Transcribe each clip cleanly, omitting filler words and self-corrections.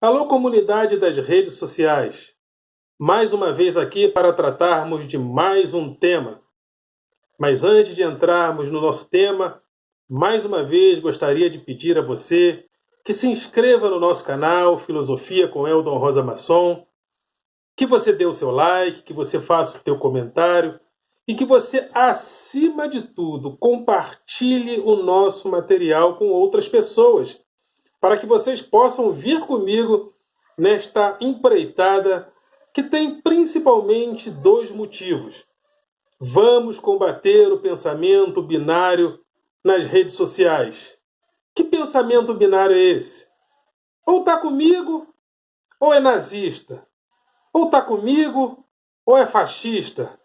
Alô, comunidade das redes sociais. Mais uma vez aqui para tratarmos de mais um tema. Mas antes de entrarmos no nosso tema, mais uma vez gostaria de pedir a você que se inscreva no nosso canal Filosofia com Eldon Rosa Masson, que você dê o seu like, que você faça o seu comentário e que você, acima de tudo, compartilhe o nosso material com outras pessoas, para que vocês possam vir comigo nesta empreitada que tem principalmente dois motivos. Vamos combater o pensamento binário nas redes sociais. Que pensamento binário é esse? Ou está comigo, ou é nazista. Ou está comigo, ou é fascista.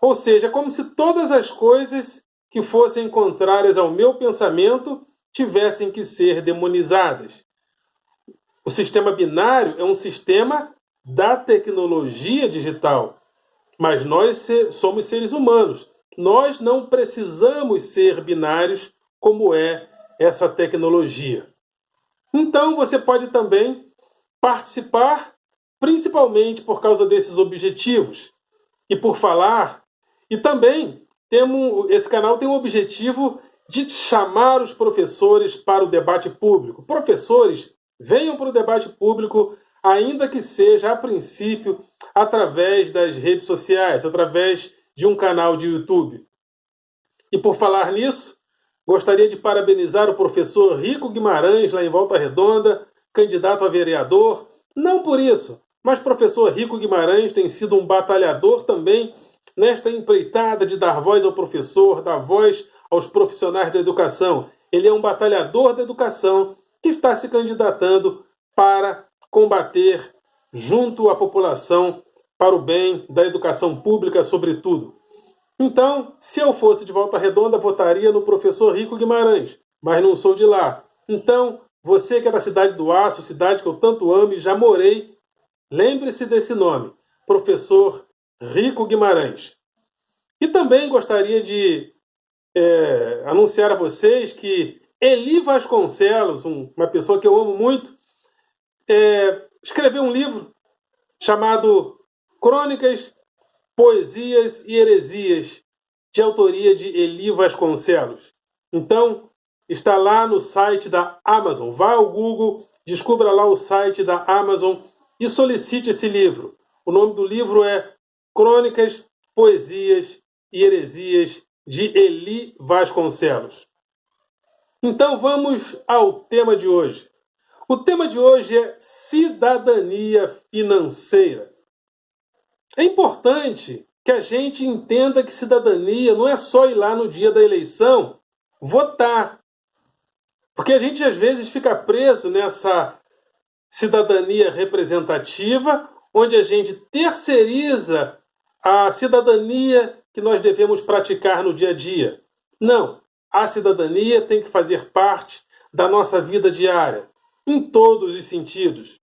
Ou seja, é como se todas as coisas que fossem contrárias ao meu pensamento tivessem que ser demonizadas. O sistema binário é um sistema da tecnologia digital, mas nós somos seres humanos. Nós não precisamos ser binários como é essa tecnologia. Então você pode também participar, principalmente por causa desses objetivos. E por falar, e também esse canal tem o objetivo de chamar os professores para o debate público. Professores, venham para o debate público, ainda que seja, a princípio, através das redes sociais, através de um canal de YouTube. E por falar nisso, gostaria de parabenizar o professor Rico Guimarães, lá em Volta Redonda, candidato a vereador. Não por isso, mas professor Rico Guimarães tem sido um batalhador também nesta empreitada de dar voz ao professor, dar voz aos profissionais da educação. Ele é um batalhador da educação que está se candidatando para combater junto à população para o bem da educação pública, sobretudo. Então, se eu fosse de Volta Redonda, votaria no professor Rico Guimarães, mas não sou de lá. Então, você que é da cidade do Aço, cidade que eu tanto amo e já morei, lembre-se desse nome, professor Rico Guimarães. E também gostaria de anunciar a vocês que Eli Vasconcelos, uma pessoa que eu amo muito, escreveu um livro chamado Crônicas, Poesias e Heresias, de autoria de Eli Vasconcelos. Então, está lá no site da Amazon. Vá ao Google, descubra lá o site da Amazon e solicite esse livro. O nome do livro é Crônicas, Poesias e Heresias, de Eli Vasconcelos. Então vamos ao tema de hoje. O tema de hoje é cidadania financeira. É importante que a gente entenda que cidadania não é só ir lá no dia da eleição votar. Porque a gente às vezes fica preso nessa cidadania representativa, onde a gente terceiriza a cidadania que nós devemos praticar no dia a dia. Não, a cidadania tem que fazer parte da nossa vida diária, em todos os sentidos.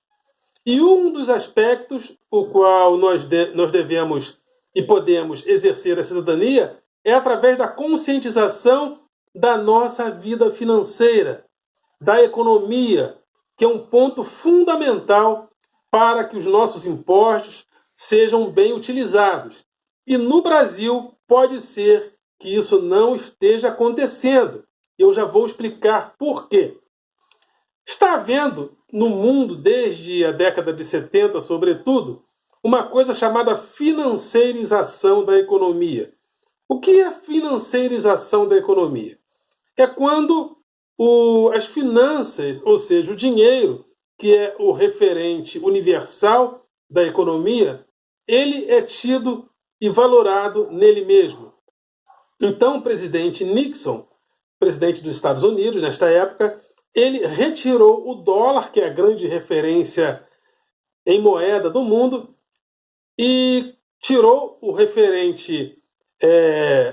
E um dos aspectos o qual nós devemos e podemos exercer a cidadania é através da conscientização da nossa vida financeira, da economia, que é um ponto fundamental para que os nossos impostos sejam bem utilizados. E no Brasil pode ser que isso não esteja acontecendo. Eu já vou explicar por quê. Está havendo no mundo, desde a década de 70, sobretudo, uma coisa chamada financeirização da economia. O que é financeirização da economia? É quando as finanças, ou seja, o dinheiro, que é o referente universal da economia, ele é tido e valorado nele mesmo. Então, o presidente Nixon, presidente dos Estados Unidos, nesta época, ele retirou o dólar, que é a grande referência em moeda do mundo, e tirou o referente,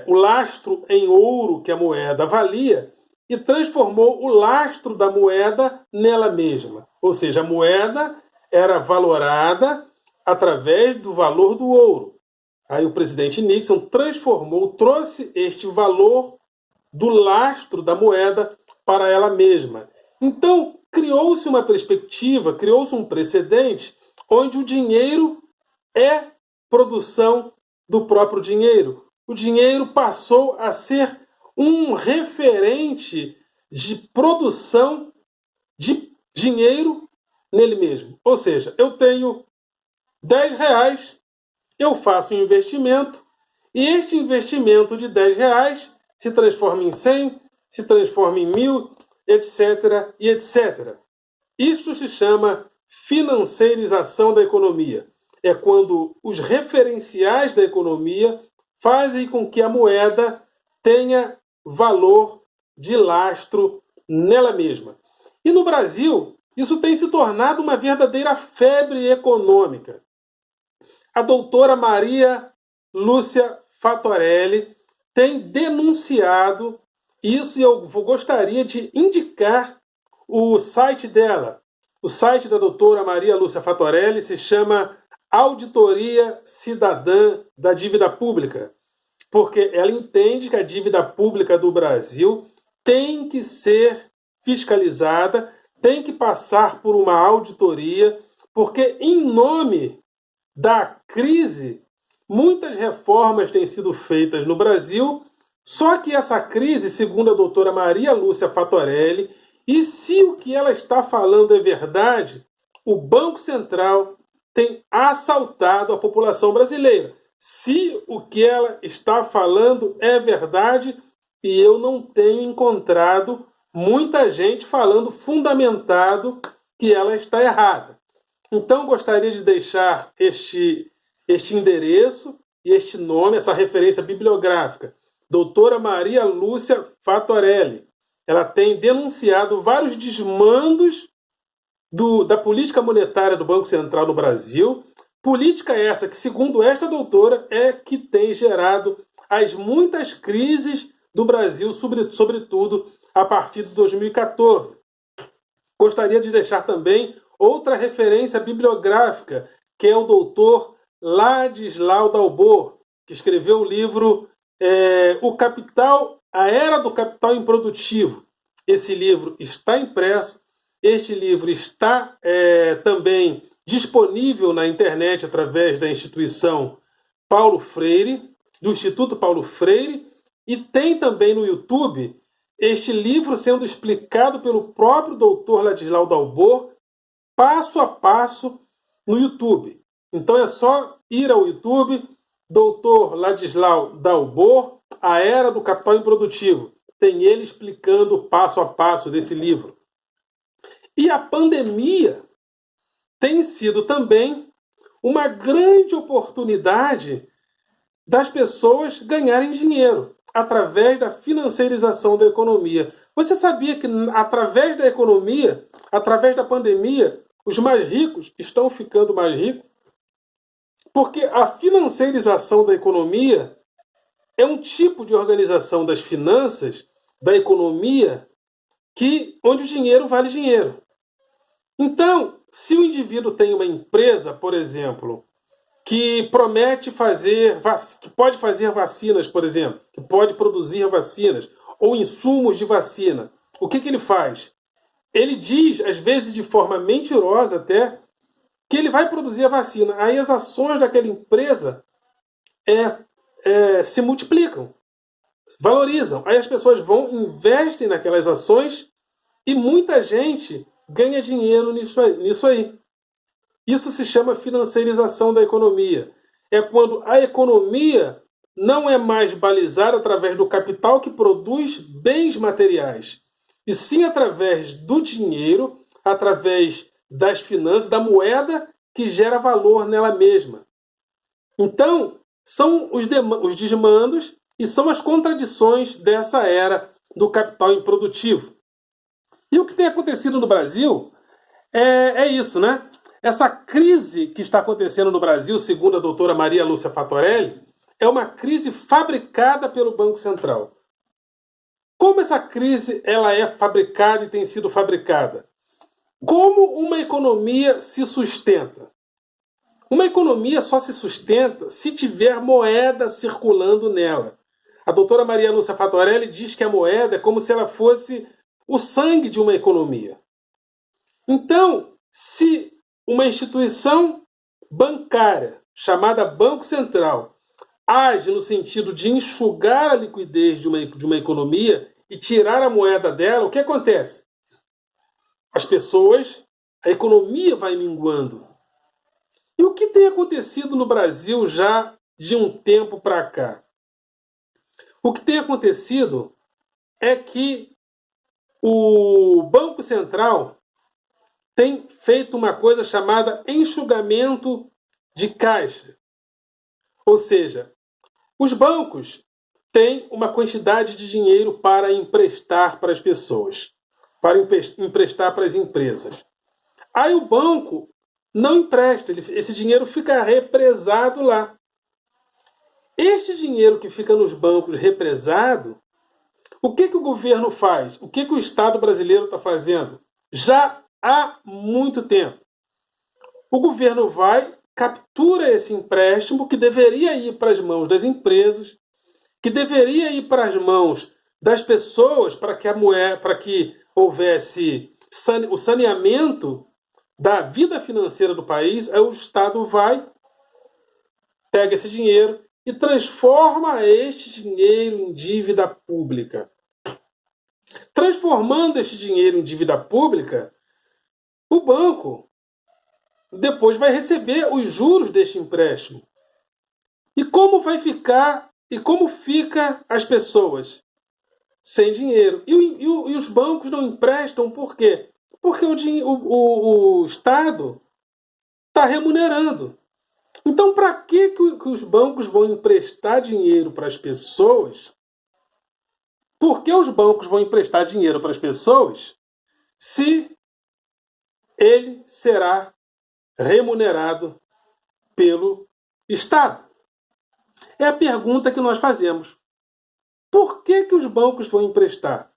o lastro em ouro que a moeda valia, e transformou o lastro da moeda nela mesma. Ou seja, a moeda era valorada através do valor do ouro. Aí o presidente Nixon trouxe este valor do lastro da moeda para ela mesma. Então, criou-se uma perspectiva, criou-se um precedente onde o dinheiro é produção do próprio dinheiro. O dinheiro passou a ser um referente de produção de dinheiro nele mesmo. Ou seja, eu tenho 10 reais, eu faço um investimento, e este investimento de 10 reais se transforma em 100, se transforma em 1.000, etc. e etc. Isto se chama financeirização da economia. É quando os referenciais da economia fazem com que a moeda tenha valor de lastro nela mesma. E no Brasil, isso tem se tornado uma verdadeira febre econômica. A doutora Maria Lúcia Fatorelli tem denunciado isso, e eu gostaria de indicar o site dela. O site da doutora Maria Lúcia Fatorelli se chama Auditoria Cidadã da Dívida Pública, porque ela entende que a dívida pública do Brasil tem que ser fiscalizada, tem que passar por uma auditoria, porque em nome da crise, muitas reformas têm sido feitas no Brasil, só que essa crise, segundo a doutora Maria Lúcia Fatorelli, e se o que ela está falando é verdade, o Banco Central tem assaltado a população brasileira. Se o que ela está falando é verdade, e eu não tenho encontrado muita gente falando fundamentado que ela está errada. Então, gostaria de deixar este endereço e este nome, essa referência bibliográfica. Doutora Maria Lúcia Fatorelli. Ela tem denunciado vários desmandos da política monetária do Banco Central no Brasil. Política essa que, segundo esta doutora, é que tem gerado as muitas crises do Brasil, sobretudo a partir de 2014. Gostaria de deixar também outra referência bibliográfica, que é o doutor Ladislau Dalbor, que escreveu o livro O Capital, a Era do Capital Improdutivo. Esse livro está impresso, este livro está também disponível na internet através da instituição Paulo Freire, do Instituto Paulo Freire, e tem também no YouTube este livro sendo explicado pelo próprio doutor Ladislau Dalbor, passo a passo, no YouTube. Então é só ir ao YouTube, doutor Ladislau Dalbor, A Era do Capital Improdutivo. Tem ele explicando passo a passo desse livro. E a pandemia tem sido também uma grande oportunidade das pessoas ganharem dinheiro através da financeirização da economia. Você sabia que através da economia, através da pandemia, os mais ricos estão ficando mais ricos? Porque a financeirização da economia é um tipo de organização das finanças, da economia, onde o dinheiro vale dinheiro. Então, se o indivíduo tem uma empresa, por exemplo, que promete que pode fazer vacinas, por exemplo, que pode produzir vacinas ou insumos de vacina, o que ele faz? Ele diz, às vezes de forma mentirosa até, que ele vai produzir a vacina. Aí as ações daquela empresa se multiplicam, valorizam. Aí as pessoas investem naquelas ações e muita gente ganha dinheiro nisso aí. Isso se chama financeirização da economia. É quando a economia não é mais balizada através do capital que produz bens materiais, e sim através do dinheiro, através das finanças, da moeda que gera valor nela mesma. Então, são os desmandos e são as contradições dessa era do capital improdutivo. E o que tem acontecido no Brasil é isso, né? Essa crise que está acontecendo no Brasil, segundo a doutora Maria Lúcia Fatorelli, é uma crise fabricada pelo Banco Central. Como essa crise ela é fabricada e tem sido fabricada? Como uma economia se sustenta? Uma economia só se sustenta se tiver moeda circulando nela. A doutora Maria Lúcia Fatorelli diz que a moeda é como se ela fosse o sangue de uma economia. Então, se uma instituição bancária chamada Banco Central age no sentido de enxugar a liquidez de uma economia e tirar a moeda dela, o que acontece? As pessoas, a economia vai minguando. E o que tem acontecido no Brasil já de um tempo para cá? O que tem acontecido é que o Banco Central tem feito uma coisa chamada enxugamento de caixa. Ou seja, os bancos têm uma quantidade de dinheiro para emprestar para as pessoas, para emprestar para as empresas. Aí o banco não empresta, esse dinheiro fica represado lá. Este dinheiro que fica nos bancos represado, o que o governo faz? O que o Estado brasileiro está fazendo? Já há muito tempo. O governo vai, captura esse empréstimo que deveria ir para as mãos das empresas, que deveria ir para as mãos das pessoas para que houvesse o saneamento da vida financeira do país. Aí o Estado vai, pega esse dinheiro e transforma este dinheiro em dívida pública. Transformando este dinheiro em dívida pública, o banco depois vai receber os juros deste empréstimo. E como vai ficar, e como fica as pessoas? Sem dinheiro. E os bancos não emprestam por quê? Porque o Estado está remunerando. Então, para que os bancos vão emprestar dinheiro para as pessoas? Por que os bancos vão emprestar dinheiro para as pessoas se ele será remunerado pelo Estado? É a pergunta que nós fazemos. Por que os bancos vão emprestar?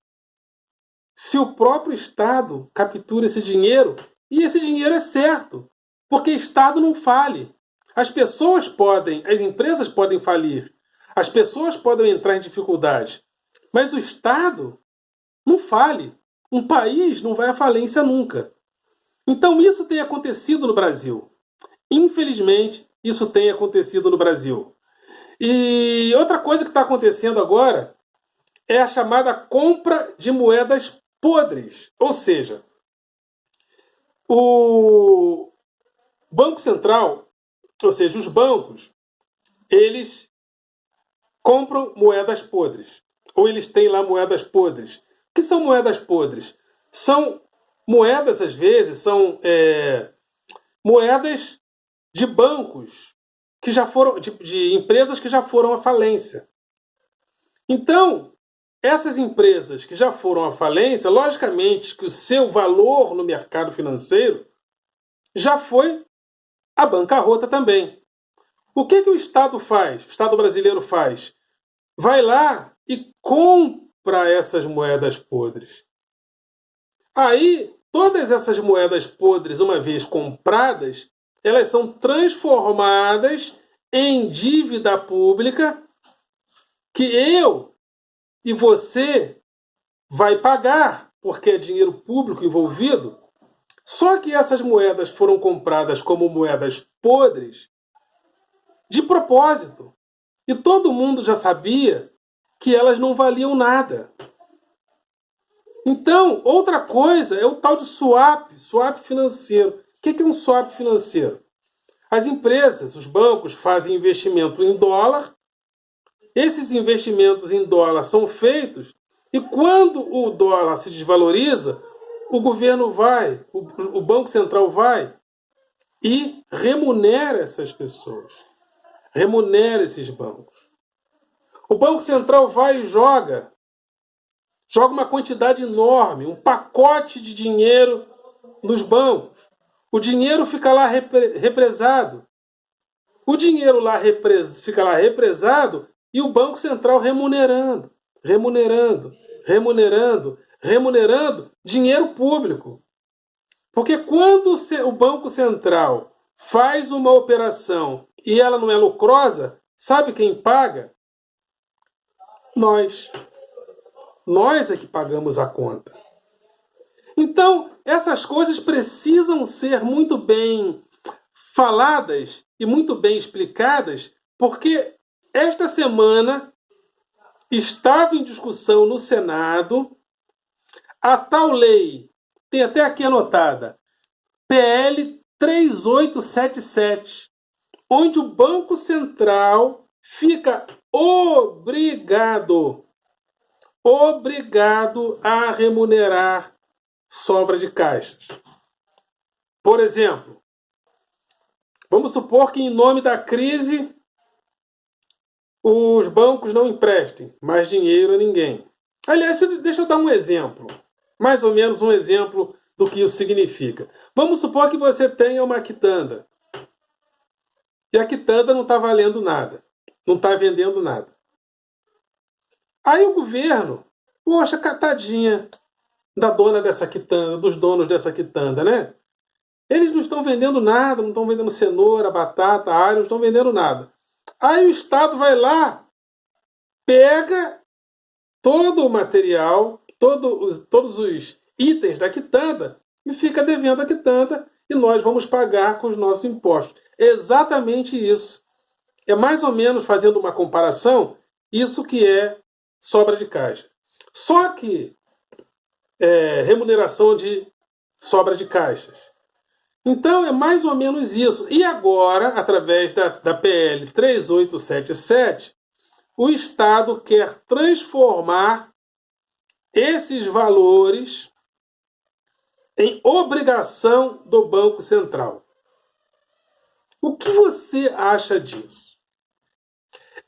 Se o próprio Estado captura esse dinheiro, e esse dinheiro é certo, porque Estado não fale. As empresas podem falir, as pessoas podem entrar em dificuldade, mas o Estado não fale. Um país não vai à falência nunca. Então isso tem acontecido no Brasil. Infelizmente, isso tem acontecido no Brasil. E outra coisa que está acontecendo agora é a chamada compra de moedas podres. Ou seja, o Banco Central, ou seja, os bancos, eles compram moedas podres. Ou eles têm lá moedas podres. O que são moedas podres? São moedas, às vezes, são moedas de bancos que já foram, de empresas que já foram à falência. Então, essas empresas que já foram à falência, logicamente que o seu valor no mercado financeiro já foi à bancarrota também. O que o Estado faz? O Estado brasileiro faz? Vai lá e compra essas moedas podres. Aí, todas essas moedas podres, uma vez compradas, elas são transformadas em dívida pública que eu e você vai pagar, porque é dinheiro público envolvido. Só que essas moedas foram compradas como moedas podres de propósito. E todo mundo já sabia que elas não valiam nada. Então, outra coisa é o tal de swap financeiro. O que é um swap financeiro? As empresas, os bancos fazem investimento em dólar. Esses investimentos em dólar são feitos e quando o dólar se desvaloriza, o governo vai, o Banco Central vai e remunera essas pessoas. Remunera esses bancos. O Banco Central vai e joga uma quantidade enorme, um pacote de dinheiro nos bancos. O dinheiro fica lá represado. O dinheiro lá fica lá represado e o Banco Central remunerando dinheiro público. Porque quando o Banco Central faz uma operação e ela não é lucrosa, sabe quem paga? Nós. Nós é que pagamos a conta. Então, essas coisas precisam ser muito bem faladas e muito bem explicadas, porque esta semana estava em discussão no Senado a tal lei, tem até aqui anotada, PL 3877, onde o Banco Central fica obrigado a remunerar sobra de caixas. Por exemplo, vamos supor que em nome da crise os bancos não emprestem mais dinheiro a ninguém. Aliás, deixa eu dar um exemplo, mais ou menos um exemplo do que isso significa. Vamos supor que você tenha uma quitanda e a quitanda não está valendo nada, não está vendendo nada. Aí o governo, poxa, catadinha da dona dessa quitanda, dos donos dessa quitanda, né? Eles não estão vendendo nada, não estão vendendo cenoura, batata, alho, não estão vendendo nada. Aí o Estado vai lá, pega todo o material, todos os itens da quitanda e fica devendo a quitanda e nós vamos pagar com os nossos impostos. É exatamente isso. É mais ou menos, fazendo uma comparação, isso que é sobra de caixa. Só que remuneração de sobra de caixas. Então é mais ou menos isso. E agora, através da PL 3877, o Estado quer transformar esses valores em obrigação do Banco Central. O que você acha disso?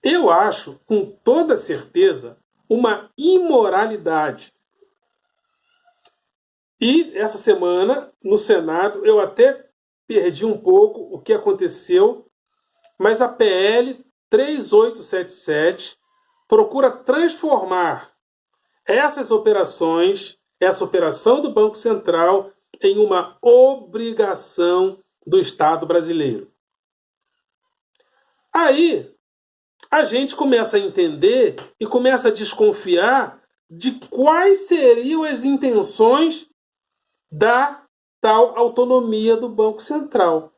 Eu acho, com toda certeza, uma imoralidade. E essa semana, no Senado, eu até perdi um pouco o que aconteceu, mas a PL 3877 procura transformar essas operações, essa operação do Banco Central, em uma obrigação do Estado brasileiro. Aí a gente começa a entender e começa a desconfiar de quais seriam as intenções da tal autonomia do Banco Central.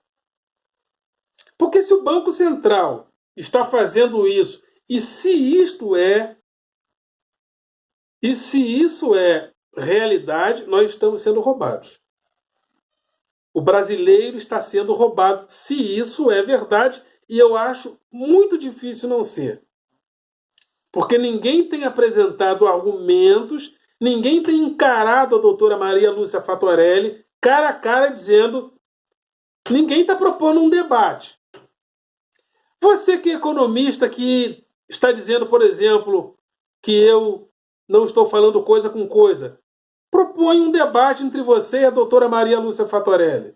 Porque se o Banco Central está fazendo isso, e se isso é realidade, nós estamos sendo roubados. O brasileiro está sendo roubado, se isso é verdade, e eu acho muito difícil não ser. Porque ninguém tem apresentado argumentos, ninguém tem encarado a doutora Maria Lúcia Fattorelli cara a cara dizendo, ninguém está propondo um debate. Você que é economista, que está dizendo, por exemplo, que eu não estou falando coisa com coisa, propõe um debate entre você e a doutora Maria Lúcia Fattorelli.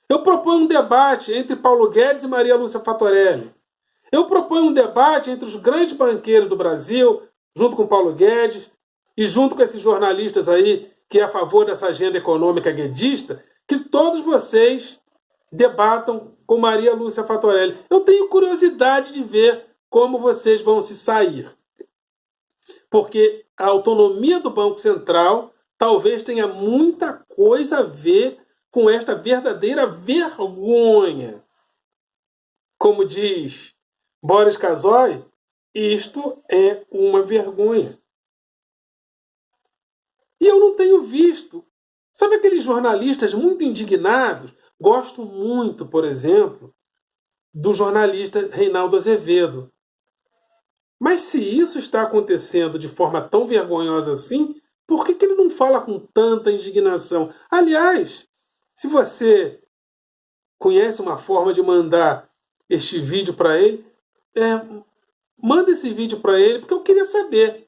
Eu proponho um debate entre Paulo Guedes e Maria Lúcia Fattorelli. Eu proponho um debate entre os grandes banqueiros do Brasil, junto com Paulo Guedes, e junto com esses jornalistas aí que é a favor dessa agenda econômica guedista, que todos vocês debatam com Maria Lúcia Fattorelli. Eu tenho curiosidade de ver como vocês vão se sair. Porque a autonomia do Banco Central talvez tenha muita coisa a ver com esta verdadeira vergonha. Como diz Boris Casoy, isto é uma vergonha. E eu não tenho visto. Sabe aqueles jornalistas muito indignados? Gosto muito, por exemplo, do jornalista Reinaldo Azevedo. Mas se isso está acontecendo de forma tão vergonhosa assim, por que ele não fala com tanta indignação? Aliás, se você conhece uma forma de mandar este vídeo para ele, manda esse vídeo para ele, porque eu queria saber.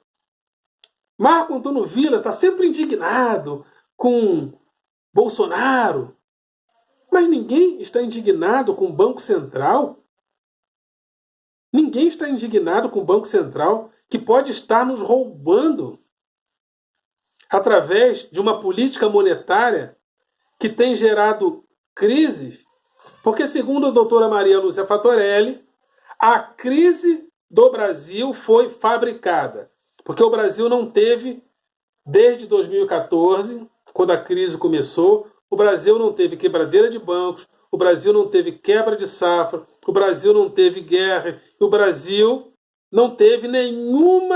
Marco Antônio Villas está sempre indignado com Bolsonaro, mas ninguém está indignado com o Banco Central? Ninguém está indignado com o Banco Central, que pode estar nos roubando através de uma política monetária que tem gerado crises? Porque, segundo a doutora Maria Lúcia Fattorelli, a crise do Brasil foi fabricada. Porque o Brasil não teve, desde 2014, quando a crise começou, o Brasil não teve quebradeira de bancos, o Brasil não teve quebra de safra, o Brasil não teve guerra, o Brasil não teve nenhum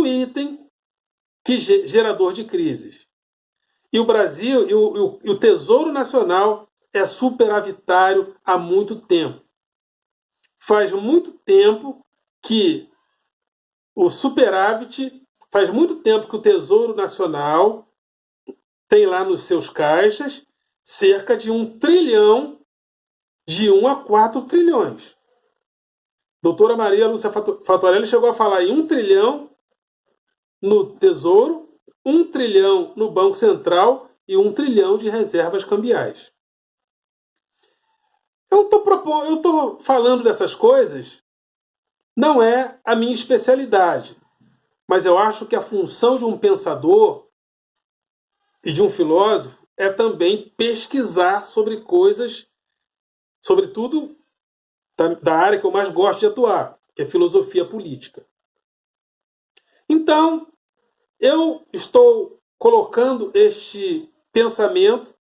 item gerador de crises. E o Brasil, e o Tesouro Nacional é superavitário há muito tempo. Faz muito tempo que o superávit, faz muito tempo que o Tesouro Nacional tem lá nos seus caixas cerca de 1 trilhão, de 1 a 4 trilhões. Doutora Maria Lúcia Fatorelli chegou a falar em 1 trilhão no Tesouro, 1 trilhão no Banco Central e 1 trilhão de reservas cambiais. Eu estou falando dessas coisas, não é a minha especialidade, mas eu acho que a função de um pensador e de um filósofo é também pesquisar sobre coisas, sobretudo da área que eu mais gosto de atuar, que é filosofia política. Então, eu estou colocando este pensamento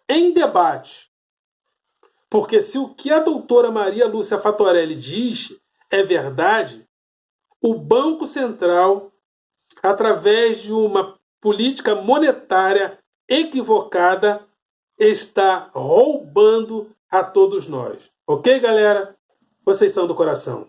em debate, porque se o que a doutora Maria Lúcia Fatorelli diz é verdade, o Banco Central, através de uma política monetária equivocada, está roubando a todos nós. Ok, galera? Vocês são do coração.